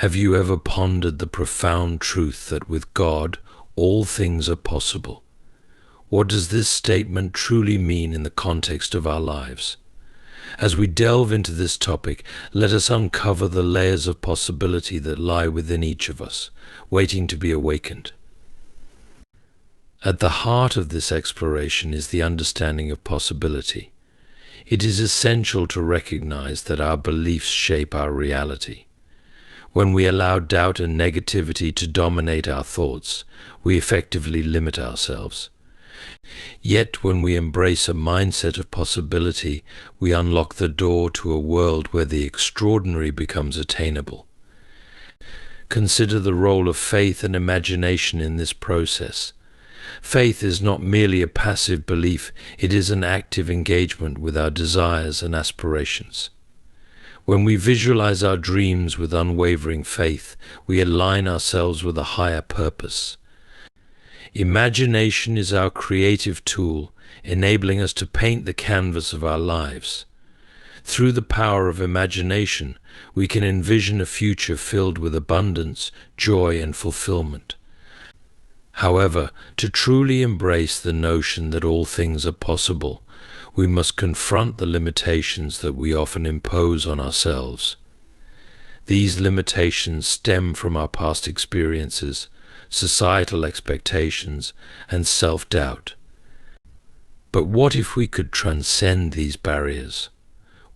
Have you ever pondered the profound truth that with God, all things are possible? What does this statement truly mean in the context of our lives? As we delve into this topic, let us uncover the layers of possibility that lie within each of us, waiting to be awakened. At the heart of this exploration is the understanding of possibility. It is essential to recognize that our beliefs shape our reality. When we allow doubt and negativity to dominate our thoughts, we effectively limit ourselves. Yet when we embrace a mindset of possibility, we unlock the door to a world where the extraordinary becomes attainable. Consider the role of faith and imagination in this process. Faith is not merely a passive belief, it is an active engagement with our desires and aspirations. When we visualize our dreams with unwavering faith, we align ourselves with a higher purpose. Imagination is our creative tool, enabling us to paint the canvas of our lives. Through the power of imagination, we can envision a future filled with abundance, joy, and fulfillment. However, to truly embrace the notion that all things are possible, we must confront the limitations that we often impose on ourselves. These limitations stem from our past experiences, societal expectations, and self-doubt. But what if we could transcend these barriers?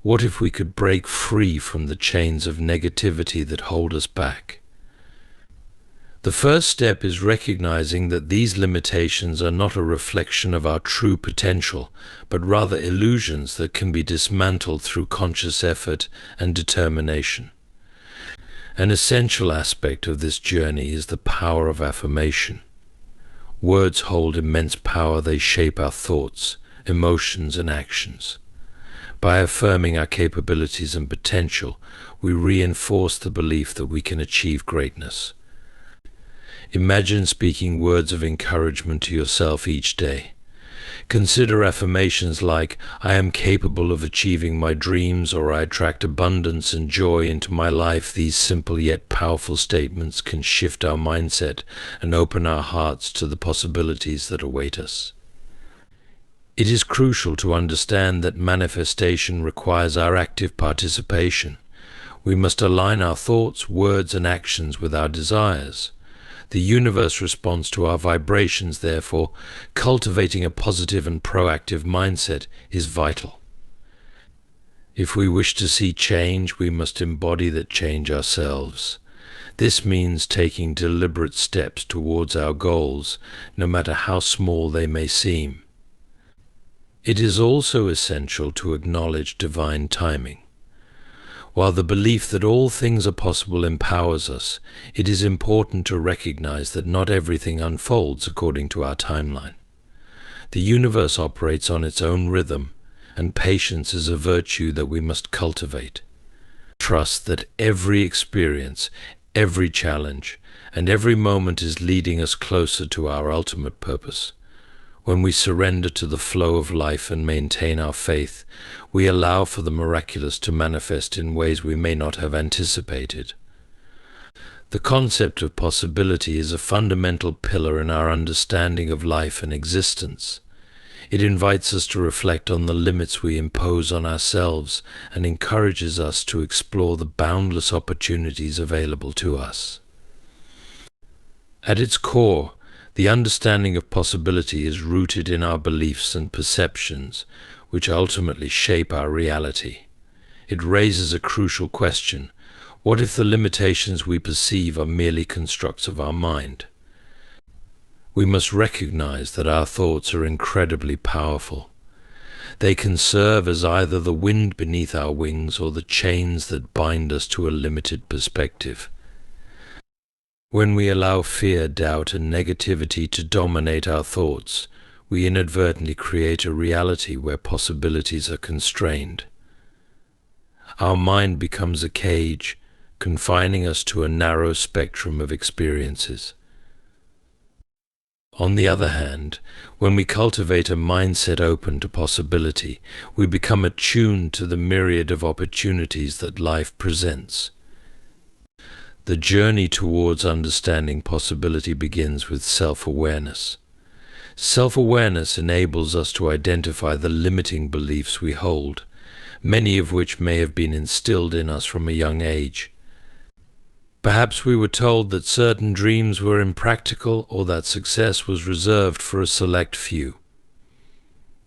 What if we could break free from the chains of negativity that hold us back? The first step is recognizing that these limitations are not a reflection of our true potential, but rather illusions that can be dismantled through conscious effort and determination. An essential aspect of this journey is the power of affirmation. Words hold immense power. They shape our thoughts, emotions, and actions. By affirming our capabilities and potential, we reinforce the belief that we can achieve greatness. Imagine speaking words of encouragement to yourself each day. Consider affirmations like, "I am capable of achieving my dreams," or "I attract abundance and joy into my life." These simple yet powerful statements can shift our mindset and open our hearts to the possibilities that await us. It is crucial to understand that manifestation requires our active participation. We must align our thoughts, words, and actions with our desires. The universe responds to our vibrations, therefore, cultivating a positive and proactive mindset is vital. If we wish to see change, we must embody that change ourselves. This means taking deliberate steps towards our goals, no matter how small they may seem. It is also essential to acknowledge divine timing. While the belief that all things are possible empowers us, it is important to recognize that not everything unfolds according to our timeline. The universe operates on its own rhythm, and patience is a virtue that we must cultivate. Trust that every experience, every challenge, and every moment is leading us closer to our ultimate purpose. When we surrender to the flow of life and maintain our faith, we allow for the miraculous to manifest in ways we may not have anticipated. The concept of possibility is a fundamental pillar in our understanding of life and existence. It invites us to reflect on the limits we impose on ourselves and encourages us to explore the boundless opportunities available to us. At its core, the understanding of possibility is rooted in our beliefs and perceptions, which ultimately shape our reality. It raises a crucial question: what if the limitations we perceive are merely constructs of our mind? We must recognize that our thoughts are incredibly powerful. They can serve as either the wind beneath our wings or the chains that bind us to a limited perspective. When we allow fear, doubt, and negativity to dominate our thoughts, we inadvertently create a reality where possibilities are constrained. Our mind becomes a cage, confining us to a narrow spectrum of experiences. On the other hand, when we cultivate a mindset open to possibility, we become attuned to the myriad of opportunities that life presents. The journey towards understanding possibility begins with self-awareness. Self-awareness enables us to identify the limiting beliefs we hold, many of which may have been instilled in us from a young age. Perhaps we were told that certain dreams were impractical or that success was reserved for a select few.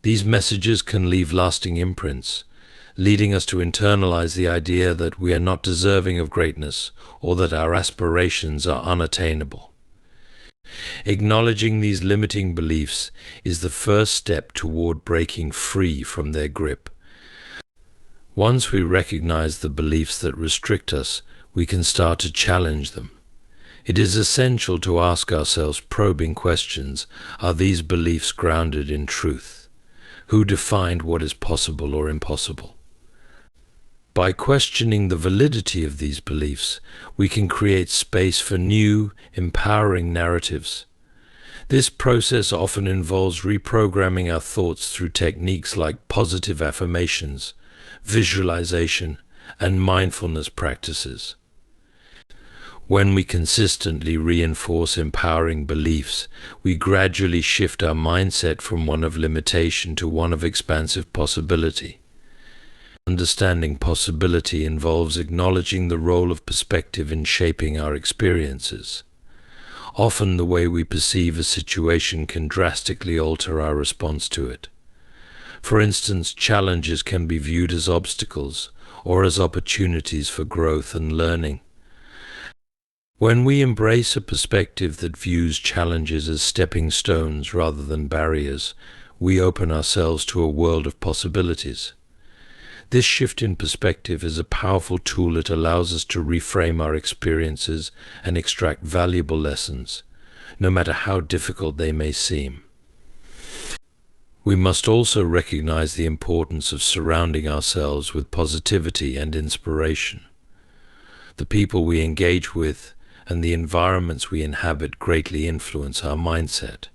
These messages can leave lasting imprints, leading us to internalize the idea that we are not deserving of greatness or that our aspirations are unattainable. Acknowledging these limiting beliefs is the first step toward breaking free from their grip. Once we recognize the beliefs that restrict us, we can start to challenge them. It is essential to ask ourselves probing questions. Are these beliefs grounded in truth? Who defined what is possible or impossible? By questioning the validity of these beliefs, we can create space for new, empowering narratives. This process often involves reprogramming our thoughts through techniques like positive affirmations, visualization, and mindfulness practices. When we consistently reinforce empowering beliefs, we gradually shift our mindset from one of limitation to one of expansive possibility. Understanding possibility involves acknowledging the role of perspective in shaping our experiences. Often the way we perceive a situation can drastically alter our response to it. For instance, challenges can be viewed as obstacles or as opportunities for growth and learning. When we embrace a perspective that views challenges as stepping stones rather than barriers, we open ourselves to a world of possibilities. This shift in perspective is a powerful tool. It allows us to reframe our experiences and extract valuable lessons, no matter how difficult they may seem. We must also recognize the importance of surrounding ourselves with positivity and inspiration. The people we engage with and the environments we inhabit greatly influence our mindset.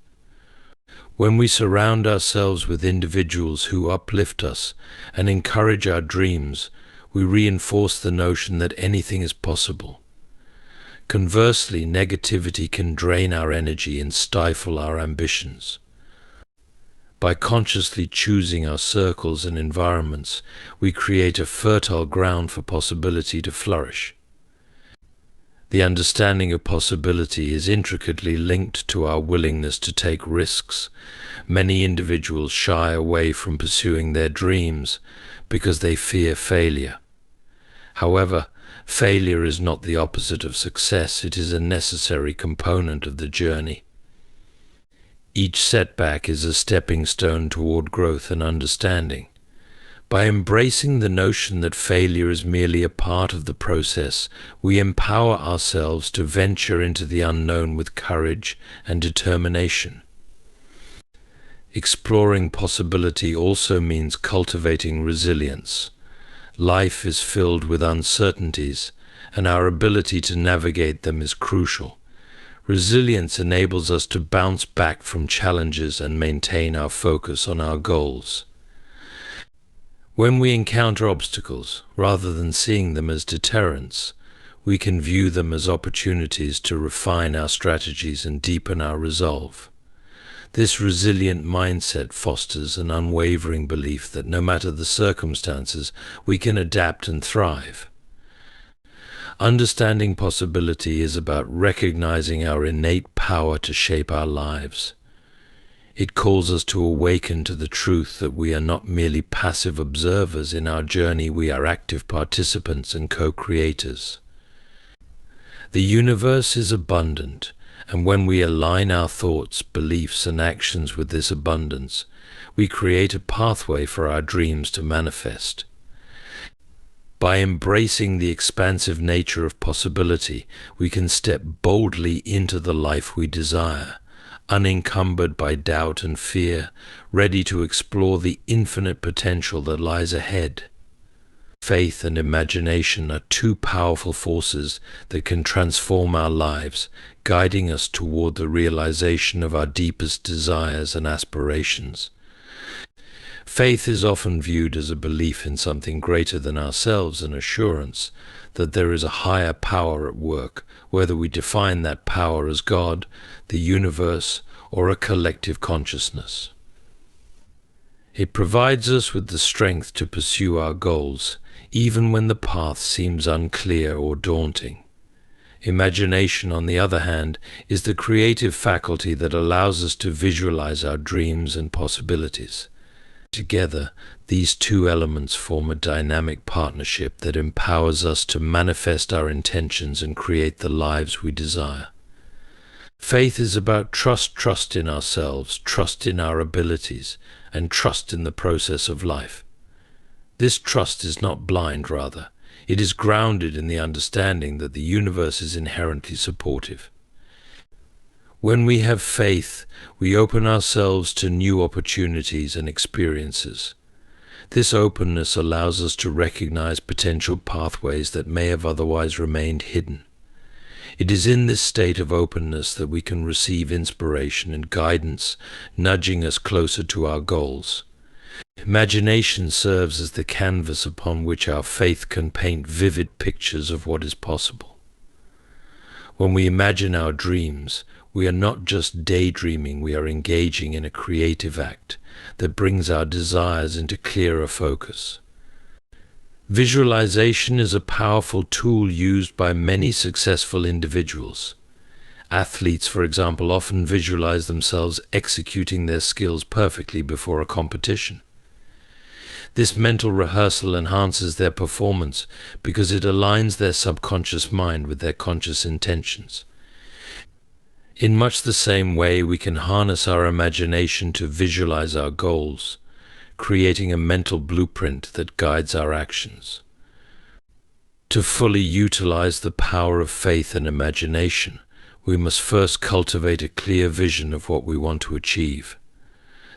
When we surround ourselves with individuals who uplift us and encourage our dreams, we reinforce the notion that anything is possible. Conversely, negativity can drain our energy and stifle our ambitions. By consciously choosing our circles and environments, we create a fertile ground for possibility to flourish. The understanding of possibility is intricately linked to our willingness to take risks. Many individuals shy away from pursuing their dreams because they fear failure. However, failure is not the opposite of success. It is a necessary component of the journey. Each setback is a stepping stone toward growth and understanding. By embracing the notion that failure is merely a part of the process, we empower ourselves to venture into the unknown with courage and determination. Exploring possibility also means cultivating resilience. Life is filled with uncertainties, and our ability to navigate them is crucial. Resilience enables us to bounce back from challenges and maintain our focus on our goals. When we encounter obstacles, rather than seeing them as deterrents, we can view them as opportunities to refine our strategies and deepen our resolve. This resilient mindset fosters an unwavering belief that no matter the circumstances, we can adapt and thrive. Understanding possibility is about recognizing our innate power to shape our lives. It calls us to awaken to the truth that we are not merely passive observers in our journey, we are active participants and co-creators. The universe is abundant, and when we align our thoughts, beliefs, and actions with this abundance, we create a pathway for our dreams to manifest. By embracing the expansive nature of possibility, we can step boldly into the life we desire, unencumbered by doubt and fear, ready to explore the infinite potential that lies ahead. Faith and imagination are two powerful forces that can transform our lives, guiding us toward the realization of our deepest desires and aspirations. Faith is often viewed as a belief in something greater than ourselves, an assurance that there is a higher power at work, whether we define that power as God, the universe, or a collective consciousness. It provides us with the strength to pursue our goals, even when the path seems unclear or daunting. Imagination, on the other hand, is the creative faculty that allows us to visualize our dreams and possibilities. Together, these two elements form a dynamic partnership that empowers us to manifest our intentions and create the lives we desire. Faith is about trust in ourselves, trust in our abilities, and trust in the process of life. This trust is not blind, rather. It is grounded in the understanding that the universe is inherently supportive. When we have faith, we open ourselves to new opportunities and experiences. This openness allows us to recognize potential pathways that may have otherwise remained hidden. It is in this state of openness that we can receive inspiration and guidance, nudging us closer to our goals. Imagination serves as the canvas upon which our faith can paint vivid pictures of what is possible. When we imagine our dreams, we are not just daydreaming, we are engaging in a creative act that brings our desires into clearer focus. Visualization is a powerful tool used by many successful individuals. Athletes, for example, often visualize themselves executing their skills perfectly before a competition. This mental rehearsal enhances their performance because it aligns their subconscious mind with their conscious intentions. In much the same way, we can harness our imagination to visualize our goals, creating a mental blueprint that guides our actions. To fully utilize the power of faith and imagination, we must first cultivate a clear vision of what we want to achieve.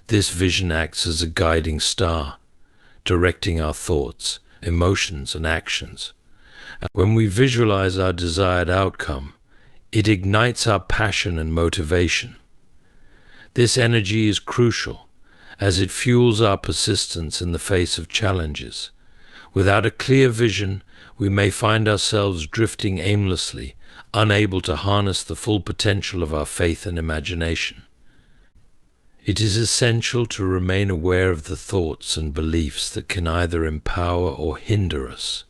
This vision acts as a guiding star, directing our thoughts, emotions, and actions. When we visualize our desired outcome, it ignites our passion and motivation. This energy is crucial, as it fuels our persistence in the face of challenges. Without a clear vision, we may find ourselves drifting aimlessly, unable to harness the full potential of our faith and imagination. It is essential to remain aware of the thoughts and beliefs that can either empower or hinder us.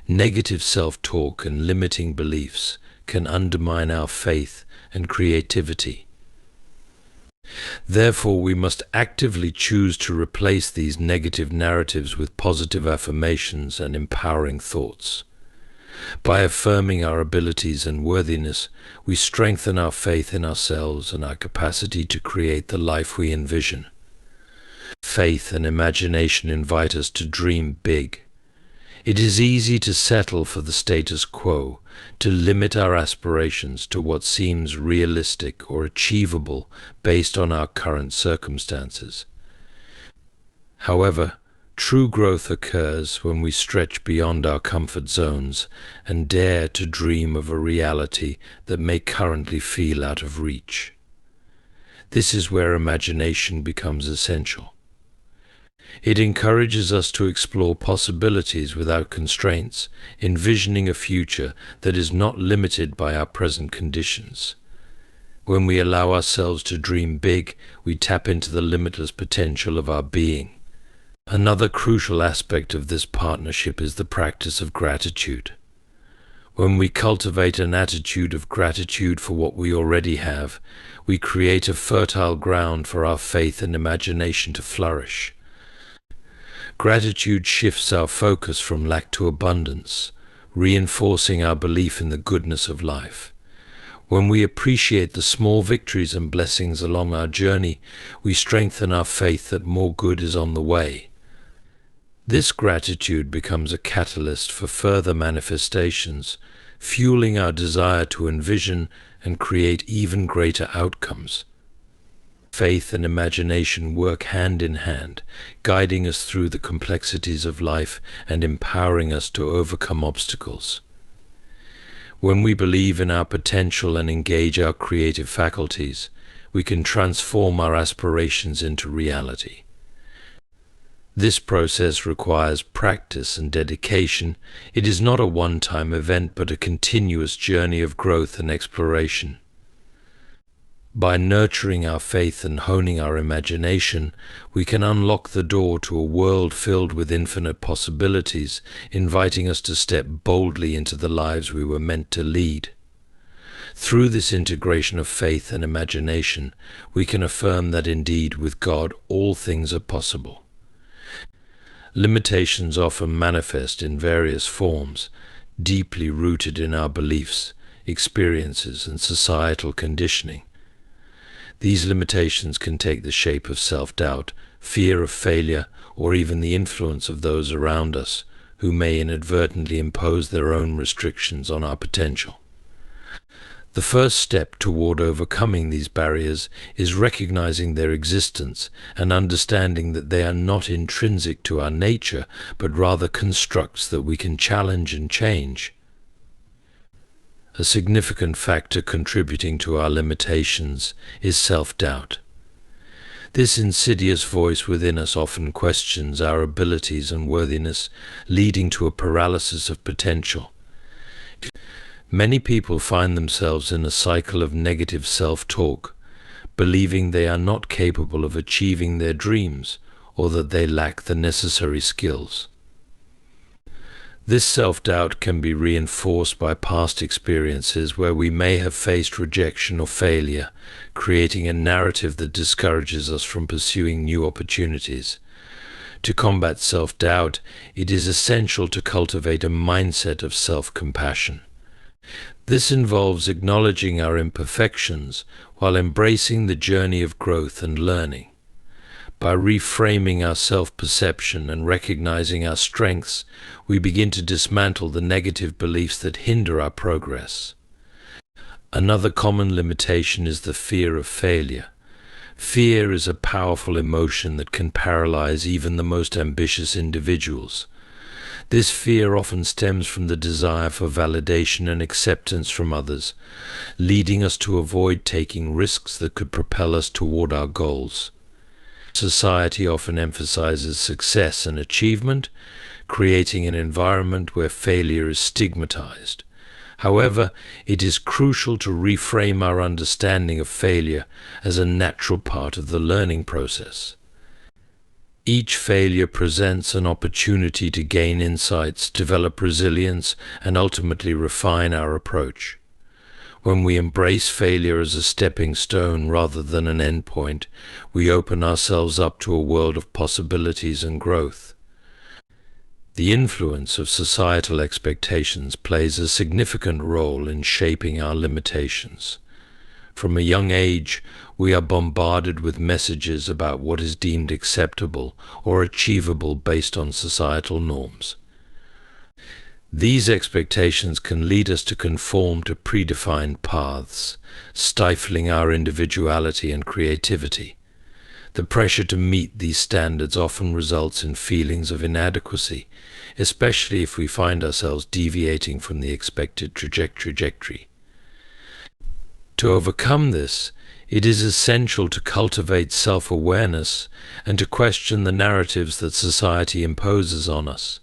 Negative self-talk and limiting beliefs can undermine our faith and creativity. Therefore, we must actively choose to replace these negative narratives with positive affirmations and empowering thoughts. By affirming our abilities and worthiness, we strengthen our faith in ourselves and our capacity to create the life we envision. Faith and imagination invite us to dream big. It is easy to settle for the status quo, to limit our aspirations to what seems realistic or achievable based on our current circumstances. However, true growth occurs when we stretch beyond our comfort zones and dare to dream of a reality that may currently feel out of reach. This is where imagination becomes essential. It encourages us to explore possibilities without constraints, envisioning a future that is not limited by our present conditions. When we allow ourselves to dream big, we tap into the limitless potential of our being. Another crucial aspect of this partnership is the practice of gratitude. When we cultivate an attitude of gratitude for what we already have, we create a fertile ground for our faith and imagination to flourish. Gratitude shifts our focus from lack to abundance, reinforcing our belief in the goodness of life. When we appreciate the small victories and blessings along our journey, we strengthen our faith that more good is on the way. This gratitude becomes a catalyst for further manifestations, fueling our desire to envision and create even greater outcomes. Faith and imagination work hand in hand, guiding us through the complexities of life and empowering us to overcome obstacles. When we believe in our potential and engage our creative faculties, we can transform our aspirations into reality. This process requires practice and dedication. It is not a one-time event, but a continuous journey of growth and exploration. By nurturing our faith and honing our imagination, we can unlock the door to a world filled with infinite possibilities, inviting us to step boldly into the lives we were meant to lead. Through this integration of faith and imagination, we can affirm that indeed with God all things are possible. Limitations often manifest in various forms, deeply rooted in our beliefs, experiences, and societal conditioning. These limitations can take the shape of self-doubt, fear of failure, or even the influence of those around us, who may inadvertently impose their own restrictions on our potential. The first step toward overcoming these barriers is recognizing their existence and understanding that they are not intrinsic to our nature, but rather constructs that we can challenge and change. A significant factor contributing to our limitations is self-doubt. This insidious voice within us often questions our abilities and worthiness, leading to a paralysis of potential. Many people find themselves in a cycle of negative self-talk, believing they are not capable of achieving their dreams or that they lack the necessary skills. This self-doubt can be reinforced by past experiences where we may have faced rejection or failure, creating a narrative that discourages us from pursuing new opportunities. To combat self-doubt, it is essential to cultivate a mindset of self-compassion. This involves acknowledging our imperfections while embracing the journey of growth and learning. By reframing our self-perception and recognizing our strengths, we begin to dismantle the negative beliefs that hinder our progress. Another common limitation is the fear of failure. Fear is a powerful emotion that can paralyze even the most ambitious individuals. This fear often stems from the desire for validation and acceptance from others, leading us to avoid taking risks that could propel us toward our goals. Society often emphasizes success and achievement, creating an environment where failure is stigmatized. However, it is crucial to reframe our understanding of failure as a natural part of the learning process. Each failure presents an opportunity to gain insights, develop resilience, and ultimately refine our approach. When we embrace failure as a stepping stone rather than an endpoint, we open ourselves up to a world of possibilities and growth. The influence of societal expectations plays a significant role in shaping our limitations. From a young age, we are bombarded with messages about what is deemed acceptable or achievable based on societal norms. These expectations can lead us to conform to predefined paths, stifling our individuality and creativity. The pressure to meet these standards often results in feelings of inadequacy, especially if we find ourselves deviating from the expected trajectory. To overcome this, it is essential to cultivate self-awareness and to question the narratives that society imposes on us.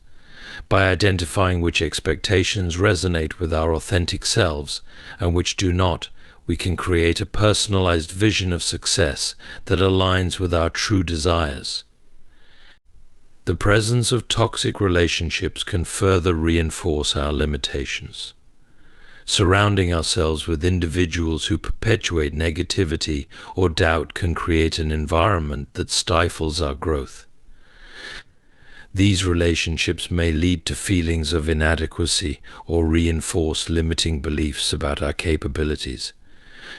By identifying which expectations resonate with our authentic selves and which do not, we can create a personalized vision of success that aligns with our true desires. The presence of toxic relationships can further reinforce our limitations. Surrounding ourselves with individuals who perpetuate negativity or doubt can create an environment that stifles our growth. These relationships may lead to feelings of inadequacy or reinforce limiting beliefs about our capabilities.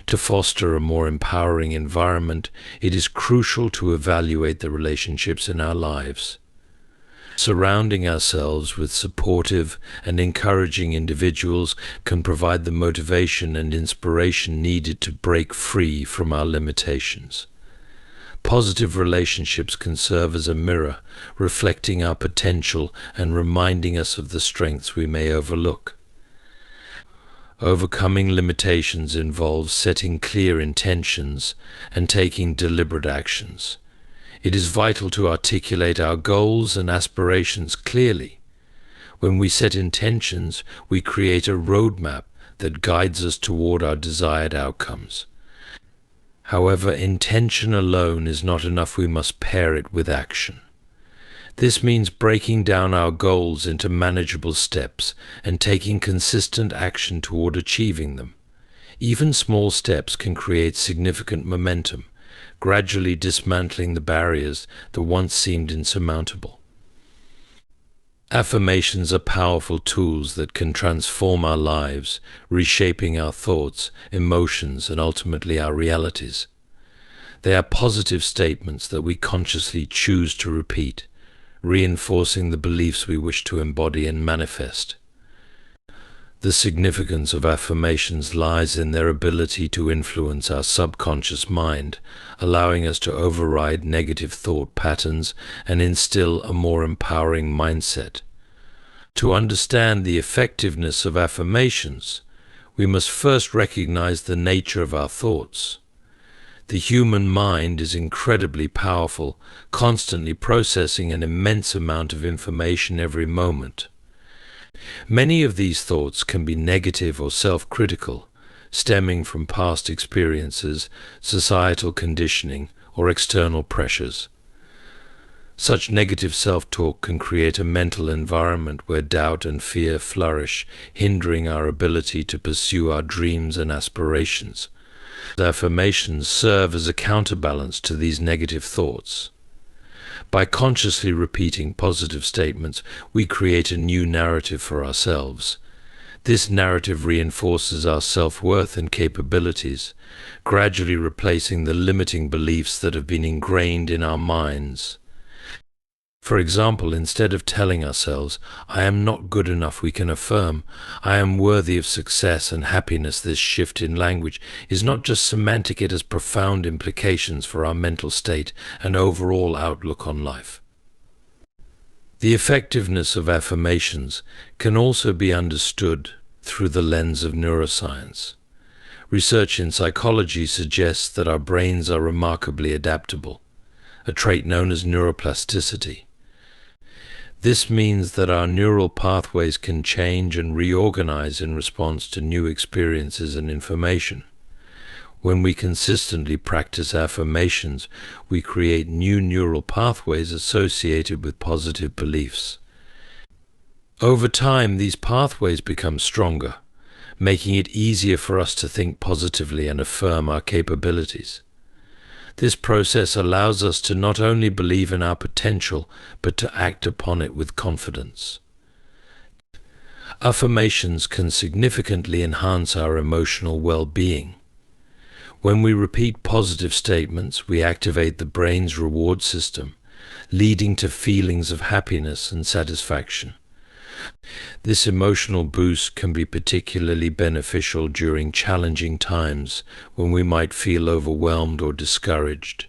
To foster a more empowering environment, it is crucial to evaluate the relationships in our lives. Surrounding ourselves with supportive and encouraging individuals can provide the motivation and inspiration needed to break free from our limitations. Positive relationships can serve as a mirror, reflecting our potential and reminding us of the strengths we may overlook. Overcoming limitations involves setting clear intentions and taking deliberate actions. It is vital to articulate our goals and aspirations clearly. When we set intentions, we create a roadmap that guides us toward our desired outcomes. However, intention alone is not enough. We must pair it with action. This means breaking down our goals into manageable steps and taking consistent action toward achieving them. Even small steps can create significant momentum, gradually dismantling the barriers that once seemed insurmountable. Affirmations are powerful tools that can transform our lives, reshaping our thoughts, emotions, and ultimately our realities. They are positive statements that we consciously choose to repeat, reinforcing the beliefs we wish to embody and manifest. The significance of affirmations lies in their ability to influence our subconscious mind, allowing us to override negative thought patterns and instill a more empowering mindset. To understand the effectiveness of affirmations, we must first recognize the nature of our thoughts. The human mind is incredibly powerful, constantly processing an immense amount of information every moment. Many of these thoughts can be negative or self-critical, stemming from past experiences, societal conditioning, or external pressures. Such negative self-talk can create a mental environment where doubt and fear flourish, hindering our ability to pursue our dreams and aspirations. Affirmations serve as a counterbalance to these negative thoughts. By consciously repeating positive statements, we create a new narrative for ourselves. This narrative reinforces our self-worth and capabilities, gradually replacing the limiting beliefs that have been ingrained in our minds. For example, instead of telling ourselves, "I am not good enough," we can affirm, "I am worthy of success and happiness." This shift in language is not just semantic, it has profound implications for our mental state and overall outlook on life. The effectiveness of affirmations can also be understood through the lens of neuroscience. Research in psychology suggests that our brains are remarkably adaptable, a trait known as neuroplasticity. This means that our neural pathways can change and reorganize in response to new experiences and information. When we consistently practice affirmations, we create new neural pathways associated with positive beliefs. Over time, these pathways become stronger, making it easier for us to think positively and affirm our capabilities. This process allows us to not only believe in our potential, but to act upon it with confidence. Affirmations can significantly enhance our emotional well-being. When we repeat positive statements, we activate the brain's reward system, leading to feelings of happiness and satisfaction. This emotional boost can be particularly beneficial during challenging times when we might feel overwhelmed or discouraged.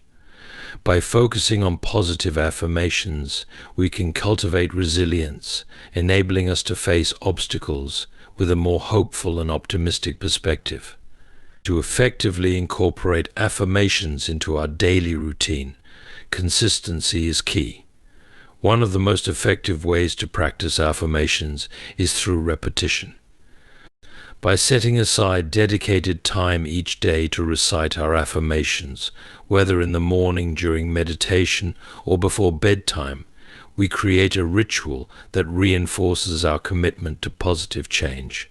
By focusing on positive affirmations, we can cultivate resilience, enabling us to face obstacles with a more hopeful and optimistic perspective. To effectively incorporate affirmations into our daily routine, consistency is key. One of the most effective ways to practice affirmations is through repetition. By setting aside dedicated time each day to recite our affirmations, whether in the morning during meditation or before bedtime, we create a ritual that reinforces our commitment to positive change.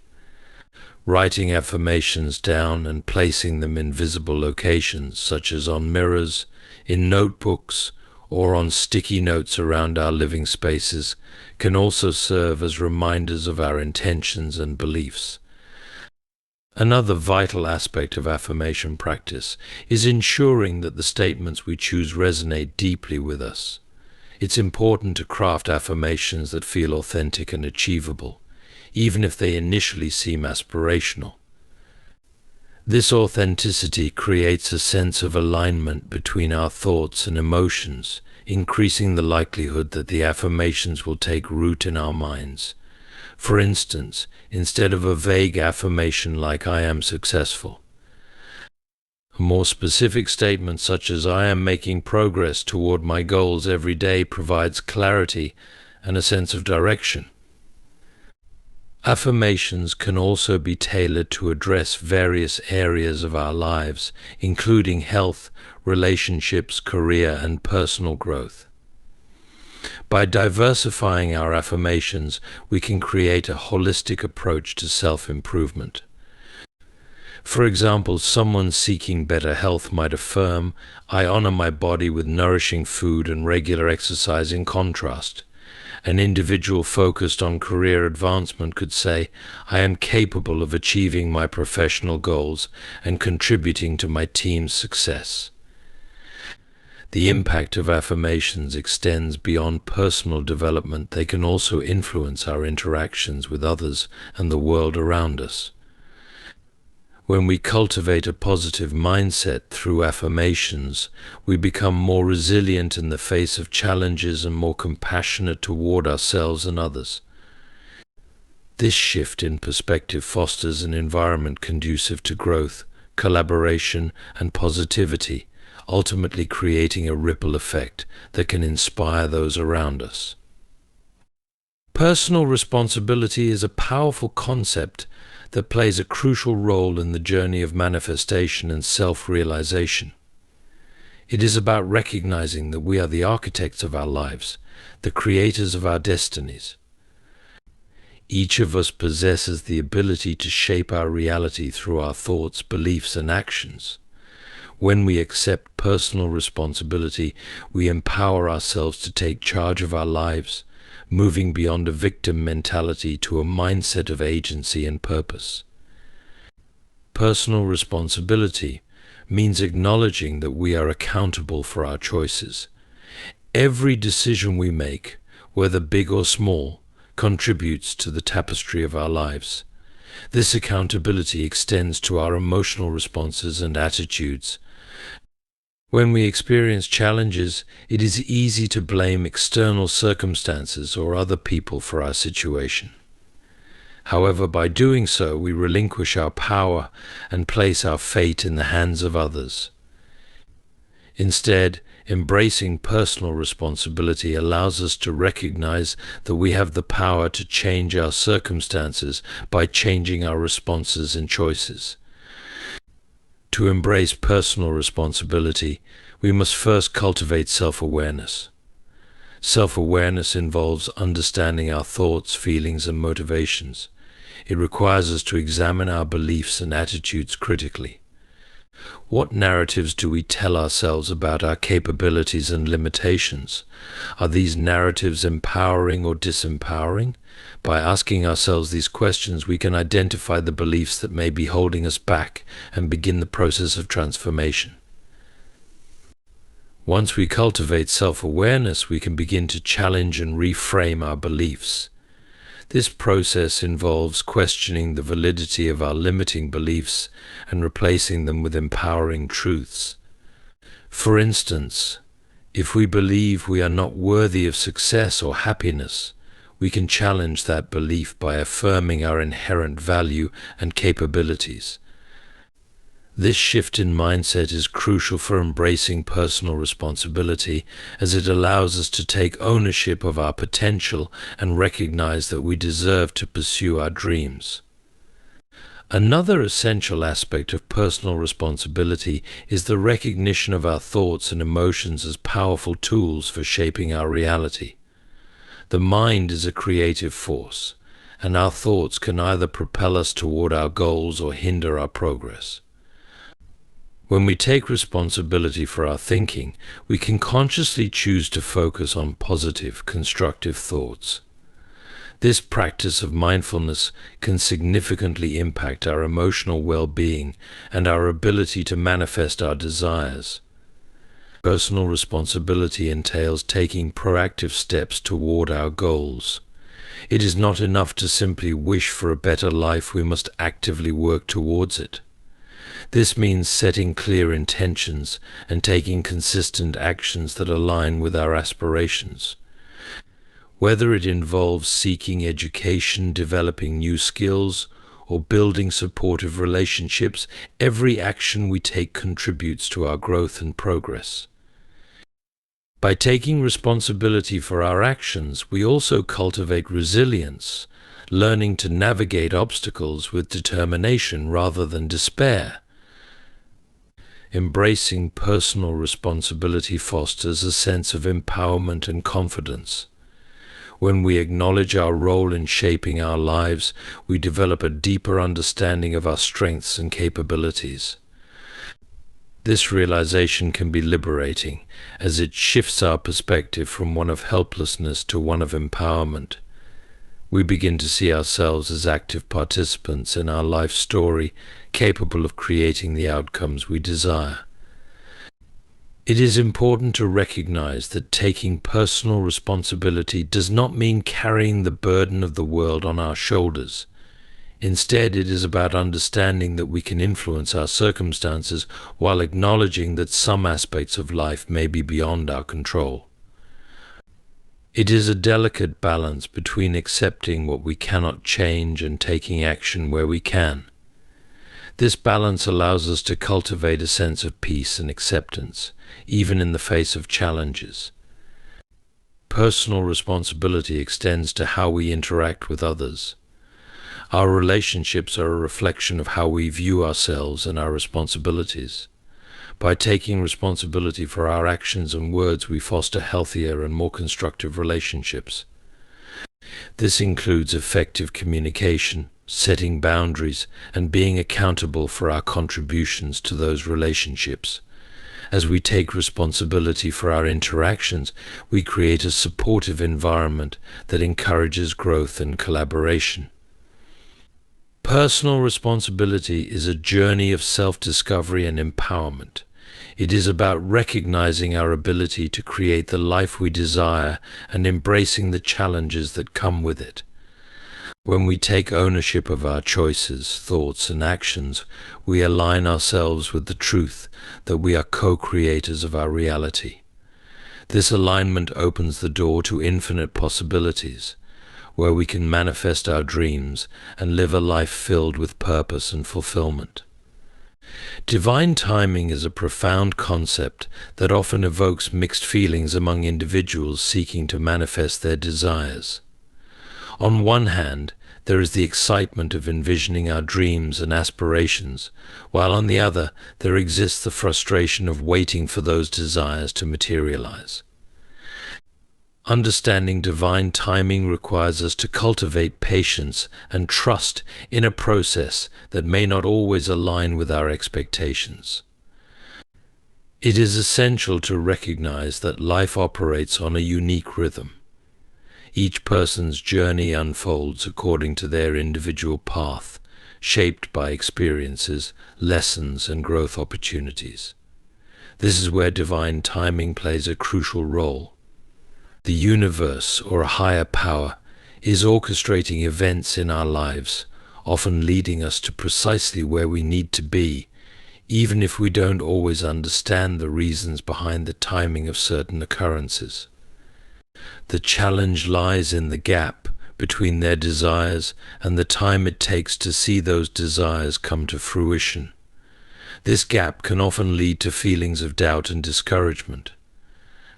Writing affirmations down and placing them in visible locations, such as on mirrors, in notebooks, or on sticky notes around our living spaces, can also serve as reminders of our intentions and beliefs. Another vital aspect of affirmation practice is ensuring that the statements we choose resonate deeply with us. It's important to craft affirmations that feel authentic and achievable, even if they initially seem aspirational. This authenticity creates a sense of alignment between our thoughts and emotions, increasing the likelihood that the affirmations will take root in our minds. For instance, instead of a vague affirmation like "I am successful," A more specific statement such as "I am making progress toward my goals every day" provides clarity and a sense of direction. Affirmations can also be tailored to address various areas of our lives, including health, relationships, career, and personal growth. By diversifying our affirmations, we can create a holistic approach to self-improvement. For example, someone seeking better health might affirm, "I honor my body with nourishing food and regular exercise." In contrast, an individual focused on career advancement could say, "I am capable of achieving my professional goals and contributing to my team's success." The impact of affirmations extends beyond personal development. They can also influence our interactions with others and the world around us. When we cultivate a positive mindset through affirmations, we become more resilient in the face of challenges and more compassionate toward ourselves and others. This shift in perspective fosters an environment conducive to growth, collaboration, and positivity, ultimately creating a ripple effect that can inspire those around us. Personal responsibility is a powerful concept that plays a crucial role in the journey of manifestation and self-realization. It is about recognizing that we are the architects of our lives, the creators of our destinies. Each of us possesses the ability to shape our reality through our thoughts, beliefs, and actions. When we accept personal responsibility, we empower ourselves to take charge of our lives, moving beyond a victim mentality to a mindset of agency and purpose. Personal responsibility means acknowledging that we are accountable for our choices. Every decision we make, whether big or small, contributes to the tapestry of our lives. This accountability extends to our emotional responses and attitudes. When we experience challenges, it is easy to blame external circumstances or other people for our situation. However, by doing so, we relinquish our power and place our fate in the hands of others. Instead, embracing personal responsibility allows us to recognize that we have the power to change our circumstances by changing our responses and choices. To embrace personal responsibility, we must first cultivate self-awareness. Self-awareness involves understanding our thoughts, feelings, and motivations. It requires us to examine our beliefs and attitudes critically. What narratives do we tell ourselves about our capabilities and limitations? Are these narratives empowering or disempowering? By asking ourselves these questions, we can identify the beliefs that may be holding us back and begin the process of transformation. Once we cultivate self-awareness, we can begin to challenge and reframe our beliefs. This process involves questioning the validity of our limiting beliefs and replacing them with empowering truths. For instance, if we believe we are not worthy of success or happiness, we can challenge that belief by affirming our inherent value and capabilities. This shift in mindset is crucial for embracing personal responsibility, as it allows us to take ownership of our potential and recognize that we deserve to pursue our dreams. Another essential aspect of personal responsibility is the recognition of our thoughts and emotions as powerful tools for shaping our reality. The mind is a creative force, and our thoughts can either propel us toward our goals or hinder our progress. When we take responsibility for our thinking, we can consciously choose to focus on positive, constructive thoughts. This practice of mindfulness can significantly impact our emotional well-being and our ability to manifest our desires. Personal responsibility entails taking proactive steps toward our goals. It is not enough to simply wish for a better life, we must actively work towards it. This means setting clear intentions and taking consistent actions that align with our aspirations. Whether it involves seeking education, developing new skills, or building supportive relationships, every action we take contributes to our growth and progress. By taking responsibility for our actions, we also cultivate resilience, learning to navigate obstacles with determination rather than despair. Embracing personal responsibility fosters a sense of empowerment and confidence. When we acknowledge our role in shaping our lives, we develop a deeper understanding of our strengths and capabilities. This realization can be liberating, as it shifts our perspective from one of helplessness to one of empowerment. We begin to see ourselves as active participants in our life story, capable of creating the outcomes we desire. It is important to recognize that taking personal responsibility does not mean carrying the burden of the world on our shoulders. Instead, it is about understanding that we can influence our circumstances while acknowledging that some aspects of life may be beyond our control. It is a delicate balance between accepting what we cannot change and taking action where we can. This balance allows us to cultivate a sense of peace and acceptance, even in the face of challenges. Personal responsibility extends to how we interact with others. Our relationships are a reflection of how we view ourselves and our responsibilities. By taking responsibility for our actions and words, we foster healthier and more constructive relationships. This includes effective communication, setting boundaries, and being accountable for our contributions to those relationships. As we take responsibility for our interactions, we create a supportive environment that encourages growth and collaboration. Personal responsibility is a journey of self-discovery and empowerment. It is about recognizing our ability to create the life we desire and embracing the challenges that come with it. When we take ownership of our choices, thoughts, and actions, we align ourselves with the truth that we are co-creators of our reality. This alignment opens the door to infinite possibilities, where we can manifest our dreams and live a life filled with purpose and fulfillment. Divine timing is a profound concept that often evokes mixed feelings among individuals seeking to manifest their desires. On one hand, there is the excitement of envisioning our dreams and aspirations, while on the other, there exists the frustration of waiting for those desires to materialize. Understanding divine timing requires us to cultivate patience and trust in a process that may not always align with our expectations. It is essential to recognize that life operates on a unique rhythm. Each person's journey unfolds according to their individual path, shaped by experiences, lessons, and growth opportunities. This is where divine timing plays a crucial role. The universe, or a higher power, is orchestrating events in our lives, often leading us to precisely where we need to be, even if we don't always understand the reasons behind the timing of certain occurrences. The challenge lies in the gap between their desires and the time it takes to see those desires come to fruition. This gap can often lead to feelings of doubt and discouragement.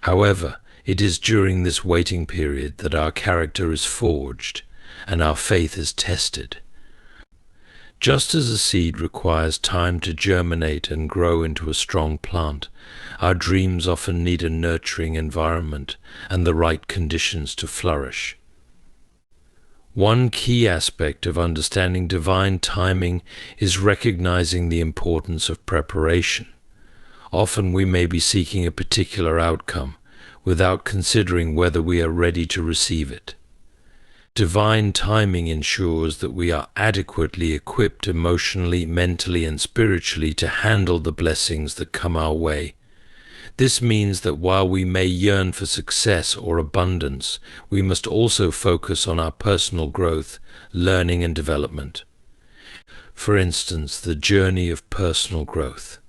However, it is during this waiting period that our character is forged and our faith is tested. Just as a seed requires time to germinate and grow into a strong plant, our dreams often need a nurturing environment and the right conditions to flourish. One key aspect of understanding divine timing is recognizing the importance of preparation. Often we may be seeking a particular outcome without considering whether we are ready to receive it. Divine timing ensures that we are adequately equipped emotionally, mentally, and spiritually to handle the blessings that come our way. This means that while we may yearn for success or abundance, we must also focus on our personal growth, learning, and development. For instance, the journey of personal growth.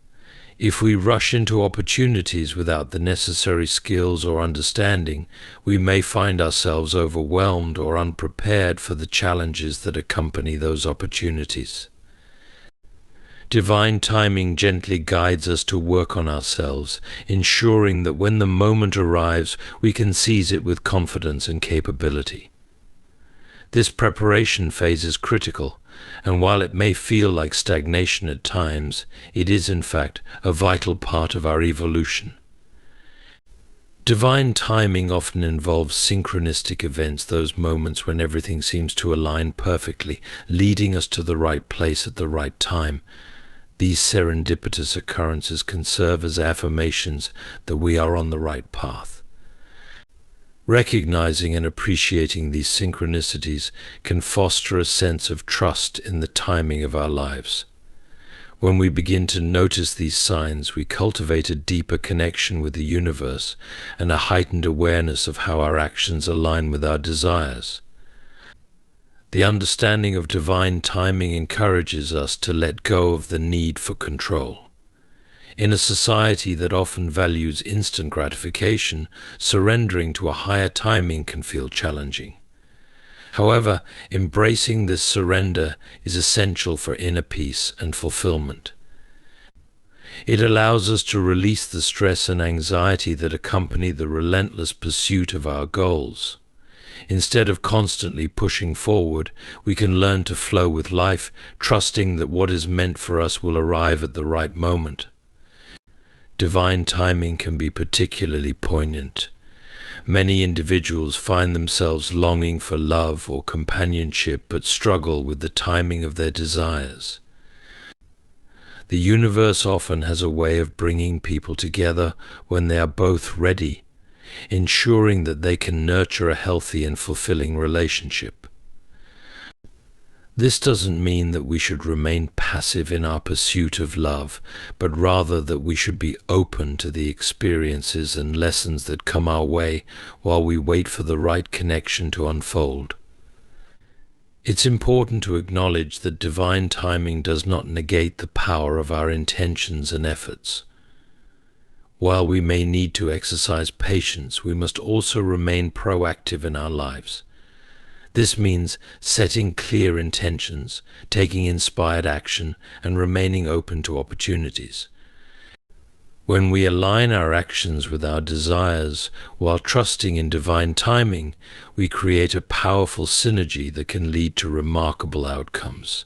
If we rush into opportunities without the necessary skills or understanding, we may find ourselves overwhelmed or unprepared for the challenges that accompany those opportunities. Divine timing gently guides us to work on ourselves, ensuring that when the moment arrives, we can seize it with confidence and capability. This preparation phase is critical, and while it may feel like stagnation at times, it is in fact a vital part of our evolution. Divine timing often involves synchronistic events, those moments when everything seems to align perfectly, leading us to the right place at the right time. These serendipitous occurrences can serve as affirmations that we are on the right path. Recognizing and appreciating these synchronicities can foster a sense of trust in the timing of our lives. When we begin to notice these signs, we cultivate a deeper connection with the universe and a heightened awareness of how our actions align with our desires. The understanding of divine timing encourages us to let go of the need for control. In a society that often values instant gratification, surrendering to a higher timing can feel challenging. However, embracing this surrender is essential for inner peace and fulfillment. It allows us to release the stress and anxiety that accompany the relentless pursuit of our goals. Instead of constantly pushing forward, we can learn to flow with life, trusting that what is meant for us will arrive at the right moment. Divine timing can be particularly poignant. Many individuals find themselves longing for love or companionship but struggle with the timing of their desires. The universe often has a way of bringing people together when they are both ready, ensuring that they can nurture a healthy and fulfilling relationship. This doesn't mean that we should remain passive in our pursuit of love, but rather that we should be open to the experiences and lessons that come our way while we wait for the right connection to unfold. It's important to acknowledge that divine timing does not negate the power of our intentions and efforts. While we may need to exercise patience, we must also remain proactive in our lives. This means setting clear intentions, taking inspired action, and remaining open to opportunities. When we align our actions with our desires while trusting in divine timing, we create a powerful synergy that can lead to remarkable outcomes.